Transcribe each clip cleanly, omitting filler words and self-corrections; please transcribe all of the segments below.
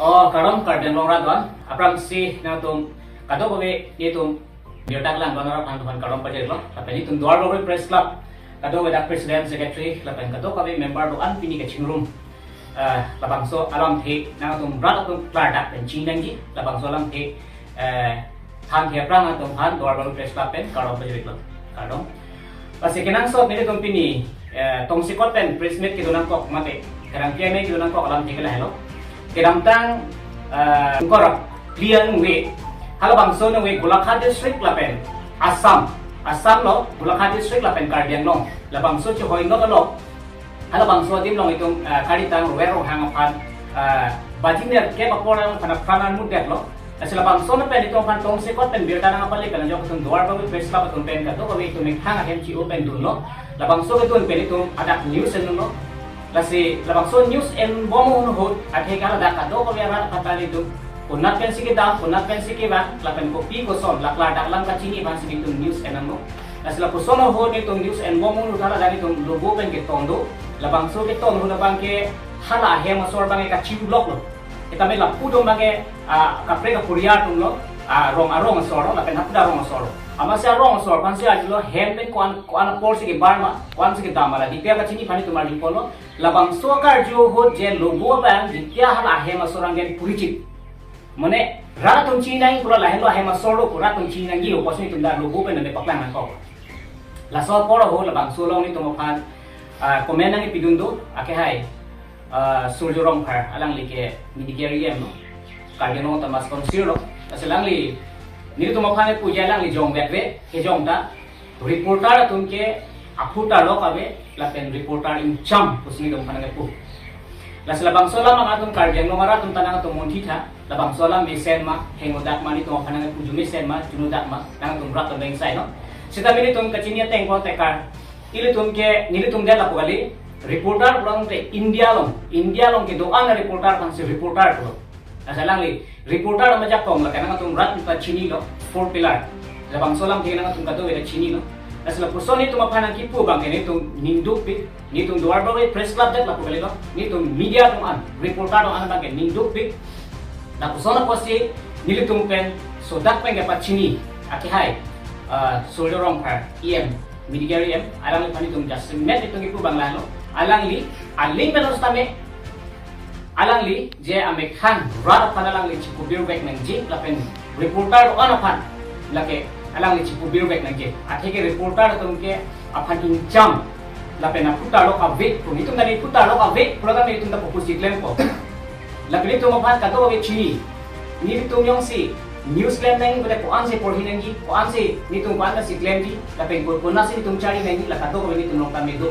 Oh, karon karden long radwan. Apram si na tum kado ko be tum biotak lang banara pan tuhan karon pa jero. Tapi tum duar lo press club. Kado dak president secretary lapan kado ka be member do an pini ka chingrum. Lapang so alam the na tum brat tum kladak pen chinangi lapang so alam the han the prang tum han duar lo press club pen karon pa jero. Kado. Pasi kenang so nili tum pini tong sikot pen pressmate ki dunang kok mate. Karang kiai me ki dunang kok alam the kala hello. Kedamtang korok lian we halo bangso na we Golakha district lapen Assam lo Golakha district lapen Karbiang long la bangso chi hoi no lo halo bangso dim long itong karitang wero hangapan bajiner ke paporan kana kanan mudet lo asila bangso na pen itong kantong sikot pen birda na pali kana jok itong duar bawi press club itong pen kato kawi itong hanga hem chi open dun lo la bangso itong pen itong adak news no Lasi labangso news and bomo hut athe kala da kado ko biara patali du punat pen siki dam punat pen siki ban lapen kopi ko son lakla dak lang ka chini ban siki tu news and ano lasi la pusono hut itu news and bomo hut hala dari tu logo pen ke tondo labangso ke ton hut bang ke hala he masor bang ka chiu blok lo kita me la pudo bang ke kapre ka puriya tum lo arong soro lapen hapda rong soro amasya rong soro pan sia julo hem pen ko an por siki barma kwan siki damala dipya ka chini pani tumar dipolo labang sokar jo hot je logo bang ditya hal ahe masorang gen puricit mane ra tum chinang pura lahen lo ahe masoro pura tum chinang gi opos ni tumda logo pen ne paklan ko la so poro ho labang solong ni tum kan komen nang pidundo ake hai surjorong phar alang like midigeri em no kargeno tamas konsiro asalang li ni tum kan puja lang li jong bekwe ke jong ta reporter tum ke aputa lo kabe lapen reporter in cham kusini dong kana pu la labang solam ang atong kardiang no mara tum tanang tum montita labang solam mesen ma hengodak mani tum kana pu jumi sen ma junudak ma nang tum rat tum sai no sita mini tum kachinia tengko tekar ili tum ke nili tum dia lapugali reporter pulang te India long ke doan reporter kan si reporter pulo asalang li reporter ma jak kong la kana tum rat ta chini lo four pillar labang solam ke nang tum kato we chini lo Asla person ni tuma panang kipu bang ni tum ninduk pi ni tum duar bagai press club det la ko galino ni tum media tum an reporter tum an bang ninduk pi la person ko si ni tum pen so dak pen ga pachini aki hai soldier rong par em media em alang pani tum just met itu kipu bang lano alang li aling menos tame alang li je ame khan rar panalang li chiku biru bek nang ji la pen reporter on apan lake alang ni chipu biru bek nangke athe ke reporter tumke aphan jam la pena puta lo ka ve to ni tum dani puta lo ka ve program ni tum da fokus diklem ko lagni tum aphan ka to ve chini ni tum yong si news claim nang bole ko an se porhi nangi ko an se ni tum kan si claim di la pen ko na si tum chari nangi la ka to ni tum long ka me do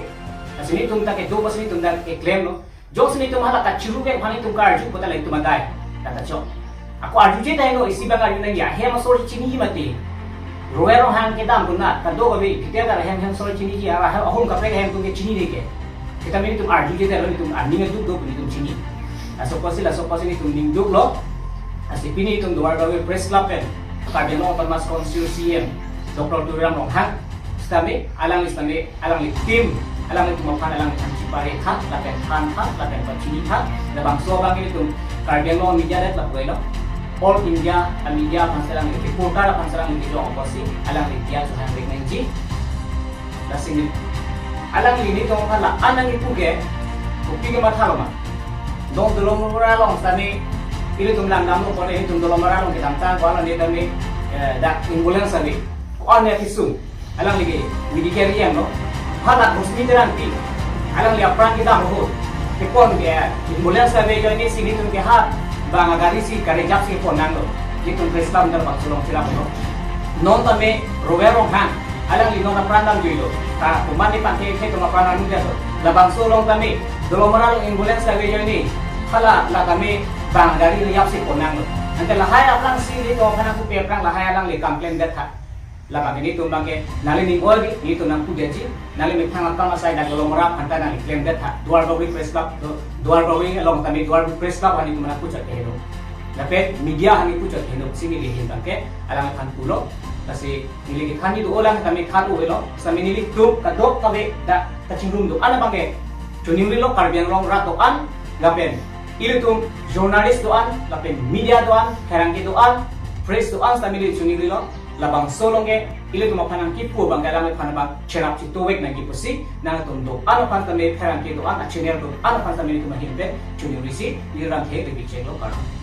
asini tum ta ke do bas ni tum da ke claim no jok ni tum hala ka chiru ke phani tum ka arju ko ta lai tum dai kata cho aku arju je dai no isi ba ka nangi ya he ma sor chini mati Roero hang kita guna kado gabi kita ada hem soal cini ji ara ahum kapre hem tu ke cini deke kita meni tum arju je dalo tum arning duk do beli tum cini asoposi ni tum ning duk lo asipini tum duar gabi press club pen kadeno permas konstitusi em Dr. Turam long hang stame alang li tim alang li tum pan alang li cipare kha lapen khan kha lapen pacini kha da bangso bang ini tum kadeno media dat la buelo All India media pansalang reporter pansalang di jong oposi alang media suhan rek nangji lasing alang ini tong kala anang ipuge bukti ke mathalo ma dong dolom maralong tani ili tum lang dam ko ne tum dolom maralong kita tang ko alang ni tani dak imbulan sabi on ya kisun alang ligi midikeri yang no hala husni teranti alang li apran kita mo ke kon ke imbulan sabi jo ni sini tum ke ha bang agari si kare jap si ponang lo itu preslam dar baksulong sila ko non tame roero han alang li non prandam juilo ta kumani pake ke to prandam ndia to la bangsulong tame dolomaral ambulance ka gejo ni khala la kami bang agari li jap si ponang lo ante la hay aplang si li to kana ku pe prang la hay alang li complain dat ha la bagini to bangke nali ni gol ni to nang ku deji nali me thang atang asai da dolomara phanta nali claim dat ha duar bawi press club duar bawi along tami duar press club ani tumana ku chat hero lapet media hani ku chat hero sini li hin bangke alang khan pulo kasi nili khani do olang tami khatu elo sami nili tu kadok kabe da kachingrum do ana bangke chunimri lo karbian rong rato an gapen Ilutum jurnalis doan, lapen media doan, kerangki doan, press doan stamili chunigli lo, labang solonge, ilutum apanang kipu bang galame panabang cherap citowek na kipusi, nang tundo ano pantame kerangki doan, achiner do ano pantame itu mahimpe, chunigli si, nirang he lebih celo karang.